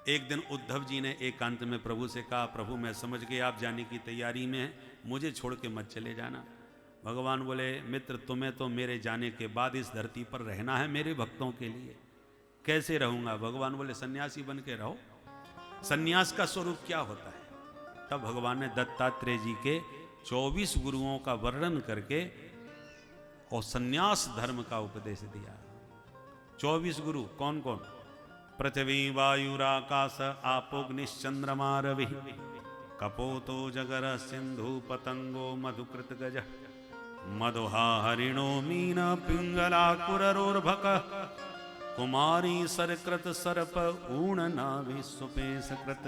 एक दिन उद्धव जी ने एकांत में प्रभु से कहा, प्रभु मैं समझ गया आप जाने की तैयारी में हैं, मुझे छोड़ के मत चले जाना। भगवान बोले, मित्र तुम्हें तो मेरे जाने के बाद इस धरती पर रहना है मेरे भक्तों के लिए, कैसे रहूंगा? भगवान बोले, सन्यासी बन के रहो। सन्यास का स्वरूप क्या होता है? तब भगवान ने दत्तात्रेय जी के 24 गुरुओं का वर्णन करके और सन्यास धर्म का उपदेश दिया। 24 गुरु कौन कौन? पृथ्वी वायुराकाश आपोग्निश्चंद्रमा रवि कपोतो जगर सिंधु पतंगो मधुकृत गज मधुहा हरिणो मीन पिंगला कुररोर्भक कुमारी सरकृत सर्प ऊण नाभि सुपेश कृत।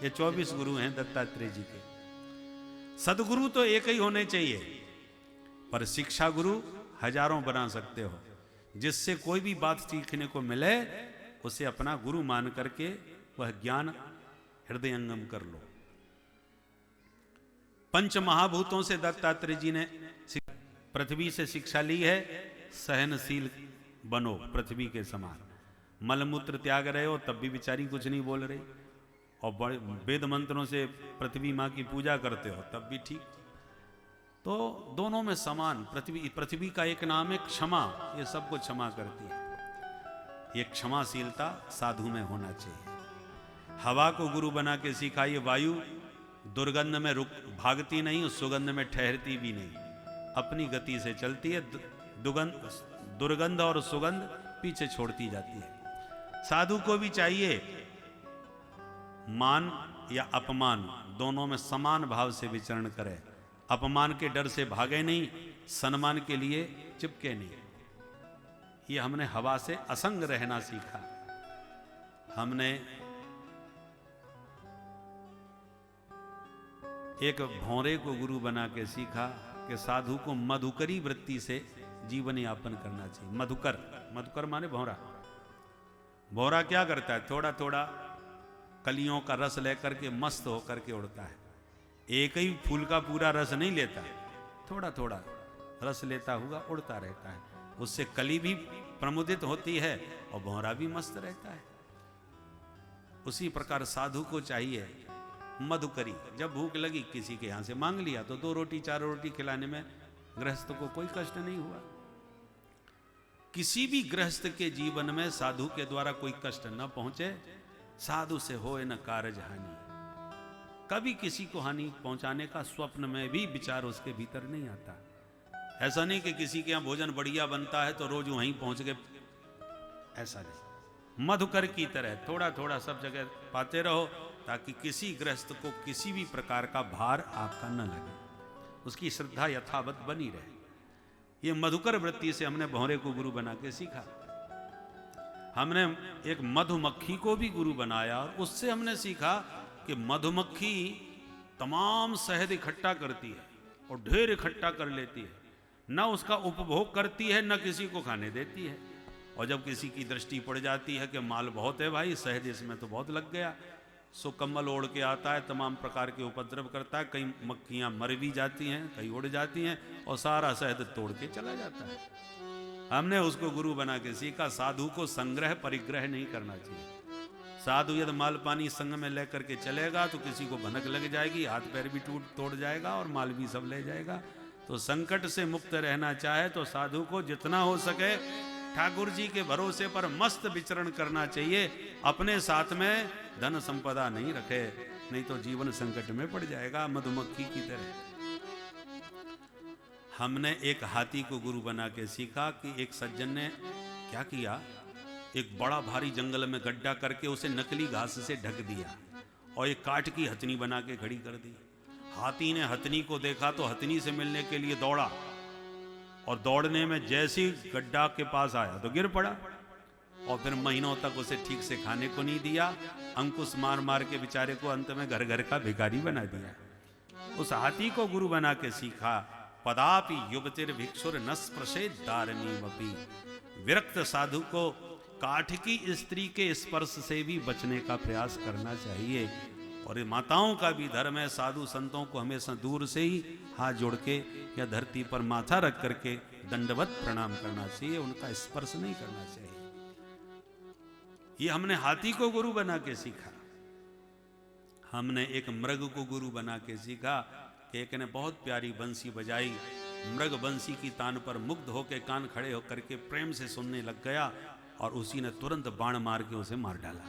ये 24 गुरु हैं दत्तात्रेय जी के। सदगुरु तो एक ही होने चाहिए, पर शिक्षा गुरु हजारों बना सकते हो। जिससे कोई भी बात सीखने को मिले उसे अपना गुरु मान करके वह ज्ञान हृदयंगम कर लो। पंच महाभूतों से दत्तात्रेय जी ने पृथ्वी से शिक्षा ली है, सहनशील बनो पृथ्वी के समान। मलमूत्र त्याग रहे हो तब भी बेचारी कुछ नहीं बोल रही, और बड़े वेद मंत्रों से पृथ्वी माँ की पूजा करते हो तब भी ठीक। तो दोनों में समान। पृथ्वी का एक नाम है क्षमा, ये सबको क्षमा करती है। ये क्षमाशीलता साधु में होना चाहिए। हवा को गुरु बना के सीखा, ये वायु दुर्गंध में रुक भागती नहीं, सुगंध में ठहरती भी नहीं, अपनी गति से चलती है। दुर्गंध और सुगंध पीछे छोड़ती जाती है। साधु को भी चाहिए मान या अपमान दोनों में समान भाव से विचरण करे। अपमान के डर से भागे नहीं, सम्मान के लिए चिपके नहीं। ये हमने हवा से असंग रहना सीखा। हमने एक भौरे को गुरु बना के सीखा कि साधु को मधुकरी वृत्ति से जीवन यापन करना चाहिए। मधुकर, मधुकर माने भौरा। भौरा क्या करता है? थोड़ा थोड़ा कलियों का रस लेकर के मस्त होकर के उड़ता है। एक ही फूल का पूरा रस नहीं लेता, थोड़ा थोड़ा रस लेता हुआ उड़ता रहता है। उससे कली भी प्रमुदित होती है और भौरा भी मस्त रहता है। उसी प्रकार साधु को चाहिए मधुकरी। जब भूख लगी किसी के यहां से मांग लिया तो 2 रोटी 4 रोटी खिलाने में गृहस्थ को कोई कष्ट नहीं हुआ। किसी भी गृहस्थ के जीवन में साधु के द्वारा कोई कष्ट न पहुंचे। साधु से होए न कारज हानि। कभी किसी को हानि पहुंचाने का स्वप्न में भी विचार उसके भीतर नहीं आता। ऐसा नहीं कि किसी के यहां भोजन बढ़िया बनता है तो रोज वहीं पहुंच गए, ऐसा नहीं। मधुकर की तरह थोड़ा थोड़ा सब जगह पाते रहो, ताकि किसी गृहस्थ को किसी भी प्रकार का भार आपका न लगे, उसकी श्रद्धा यथावत बनी रहे। ये मधुकर वृत्ति से हमने भौरे को गुरु बना के सीखा। हमने एक मधुमक्खी को भी गुरु बनाया और उससे हमने सीखा कि मधुमक्खी तमाम शहद इकट्ठा करती है और ढेर इकट्ठा कर लेती है, न उसका उपभोग करती है न किसी को खाने देती है। और जब किसी की दृष्टि पड़ जाती है कि माल बहुत है भाई, शहद इसमें तो बहुत लग गया, सो कम्बल ओढ़ के आता है, तमाम प्रकार के उपद्रव करता है। कई मक्खियां मर भी जाती हैं, कई उड़ जाती हैं और सारा शहद तोड़ के चला जाता है। हमने उसको गुरु बना के सीखा, साधु को संग्रह परिग्रह नहीं करना चाहिए। साधु यदि माल पानी संग में लेकर के चलेगा तो किसी को भनक लग जाएगी, हाथ पैर भी तोड़ जाएगा और माल भी सब ले जाएगा। तो संकट से मुक्त रहना चाहे तो साधु को जितना हो सके ठाकुर जी के भरोसे पर मस्त विचरण करना चाहिए। अपने साथ में धन संपदा नहीं रखे, नहीं तो जीवन संकट में पड़ जाएगा, मधुमक्खी की तरह। हमने एक हाथी को गुरु बना के सीखा कि एक सज्जन ने क्या किया, एक बड़ा भारी जंगल में गड्ढा करके उसे नकली घास से ढक दिया और एक काठ की हथनी बना के खड़ी कर दी। हाथी ने हथनी को देखा तो हथनी से मिलने के लिए दौड़ा और दौड़ने में जैसे ही गड्ढा के पास आया तो गिर पड़ा और फिर महीनों तक उसे ठीक से खाने को नहीं दिया। अंकुश मार मार के बेचारे को अंत में घर घर का भिखारी बना दिया। उस हाथी को गुरु बना के सीखा, पदापि युवतिर भिक्षुर न स्पृशेत दारिणीमपि। विरक्त साधु को काठ की स्त्री के स्पर्श से भी बचने का प्रयास करना चाहिए। और ये माताओं का भी धर्म है, साधु संतों को हमेशा दूर से ही हाथ जोड़ के या धरती पर माथा रख करके दंडवत प्रणाम करना चाहिए, उनका स्पर्श नहीं करना चाहिए। ये हमने हाथी को गुरु बना के सीखा, हमने एक मृग को गुरु बना के सीखा कि एक ने बहुत प्यारी बंसी बजाई, मृग बंसी की तान पर मुग्ध होकर कान खड़े होकर के प्रेम से सुनने लग गया और उसी ने तुरंत बाण मार के उसे मार डाला।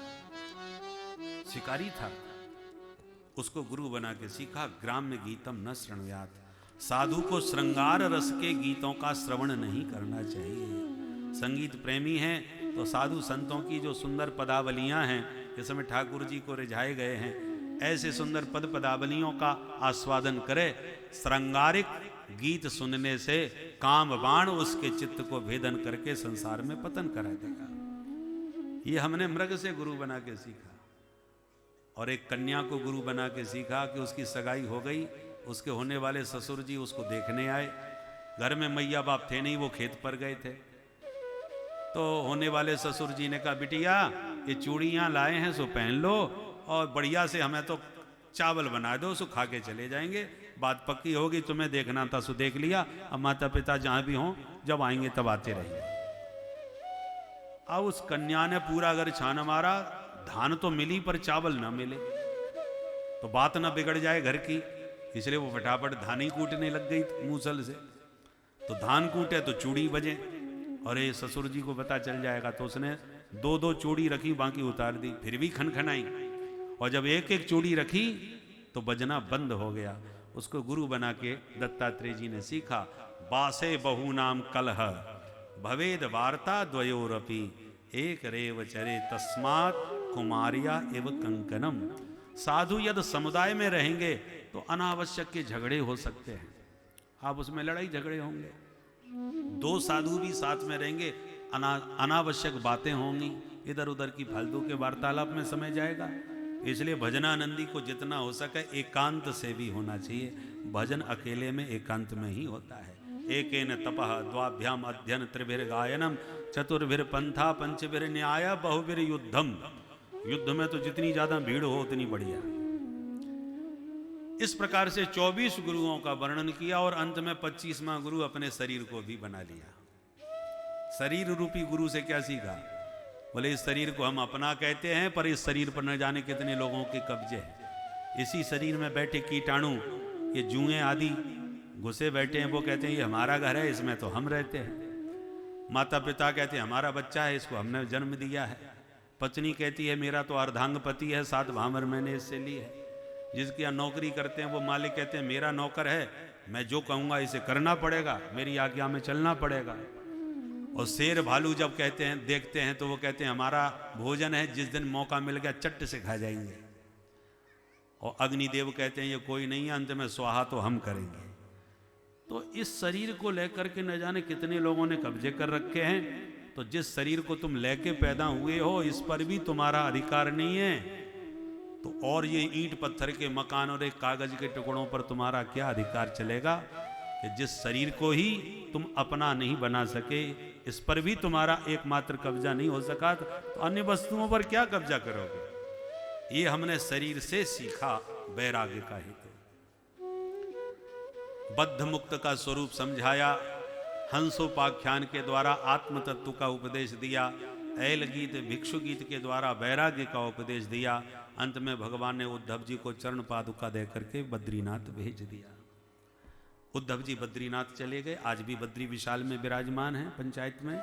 शिकारी था, उसको गुरु बना के सीखा। ग्राम्य गीतम न श्रृणुयात, साधु को श्रृंगार रस के गीतों का श्रवण नहीं करना चाहिए। संगीत प्रेमी हैं तो साधु संतों की जो सुंदर पदावलियां हैं, जिस समय ठाकुर जी को रिझाए गए हैं, ऐसे सुंदर पद पदावलियों का आस्वादन करे। श्रृंगारिक गीत सुनने से काम बाण उसके चित्त को भेदन करके संसार में पतन करा देगा। ये हमने मृग से गुरु बना के सीखा। और एक कन्या को गुरु बना के सीखा कि उसकी सगाई हो गई, उसके होने वाले ससुर जी उसको देखने आए। घर में मैया बाप थे नहीं, वो खेत पर गए थे। तो होने वाले ससुर जी ने कहा, बिटिया ये चूड़ियाँ लाए हैं सो पहन लो और बढ़िया से हमें तो चावल बना दो, सो खा के चले जाएंगे। बात पक्की होगी, तुम्हें देखना था सो देख लिया, अब माता पिता जहाँ भी हों जब आएंगे तब आते रहेंगे। अब उस कन्या ने पूरा घर छान मारा, धान तो मिली पर चावल ना मिले, तो बात ना बिगड़ जाए घर की, इसलिए वो फटाफट धान ही कूटने लग गई मूसल से। तो धान कूटे तो चूड़ी बजे, और ये ससुर जी को पता चल जाएगा, तो उसने दो दो चूड़ी रखी, बाकी उतार दी, फिर भी खनखनाई। और जब एक एक चूड़ी रखी तो बजना बंद हो गया। उसको गुरु बना के दत्तात्रेय जी ने सीखा। बासे बहु नाम कलह भवेद वार्ता द्वयोरपि, एक रेव चरे तस्मात् कुमारिया एव कंकनम। साधु यदि समुदाय में रहेंगे तो अनावश्यक के झगड़े हो सकते हैं, आप उसमें लड़ाई झगड़े होंगे। दो साधु भी साथ में रहेंगे, अनावश्यक बातें होंगी, इधर उधर की फालतू के वार्तालाप में समय जाएगा। इसलिए भजनानंदी को जितना हो सके एकांत से भी होना चाहिए। भजन अकेले में एकांत में ही होता है। एकेन तपः द्वाभ्याम अध्ययन त्रिभिर गायनम चतुर्भिर पंथा पंचभिर न्याय बहुभिर युद्धम। युद्ध में तो जितनी ज्यादा भीड़ हो उतनी बढ़िया। इस प्रकार से 24 गुरुओं का वर्णन किया और अंत में 25वां गुरु अपने शरीर को भी बना लिया। शरीर रूपी गुरु से क्या सीखा? बोले इस शरीर को हम अपना कहते हैं, पर इस शरीर पर न जाने कितने लोगों के कब्जे हैं। इसी शरीर में बैठे कीटाणु, ये जुएं आदि घुसे बैठे हैं, वो कहते हैं ये हमारा घर है, इसमें तो हम रहते हैं। माता पिता कहते हैं हमारा बच्चा है, इसको हमने जन्म दिया है। पत्नी कहती है मेरा तो अर्धांग पति है, 7 भामर मैंने इससे ली है। जिसके यहाँ नौकरी करते हैं वो मालिक कहते हैं मेरा नौकर है, मैं जो कहूँगा इसे करना पड़ेगा, मेरी आज्ञा में चलना पड़ेगा। और शेर भालू जब कहते हैं देखते हैं तो वो कहते हैं हमारा भोजन है, जिस दिन मौका मिल गया चट्ट से खा जाएंगे। और अग्निदेव कहते हैं ये कोई नहीं है, अंत में स्वाहा तो हम करेंगे। तो इस शरीर को लेकर के न जाने कितने लोगों ने कब्जे कर रखे हैं। तो जिस शरीर को तुम लेके पैदा हुए हो इस पर भी तुम्हारा अधिकार नहीं है, तो और ये ईंट पत्थर के मकान और एक कागज के टुकड़ों पर तुम्हारा क्या अधिकार चलेगा कि जिस शरीर को ही तुम अपना नहीं बना सके, इस पर भी तुम्हारा एकमात्र कब्जा नहीं हो सका, तो अन्य वस्तुओं पर क्या कब्जा करोगे? ये हमने शरीर से सीखा वैराग्य का हेतु। बद्ध मुक्त का स्वरूप समझाया, हंसोपाख्यान के द्वारा आत्म तत्व का उपदेश दिया, ऐल गीत भिक्षु गीत के द्वारा वैराग्य का उपदेश दिया। अंत में भगवान ने उद्धव जी को चरण पादुका दे करके बद्रीनाथ भेज दिया। उद्धव जी बद्रीनाथ चले गए, आज भी बद्री विशाल में विराजमान हैं पंचायत में।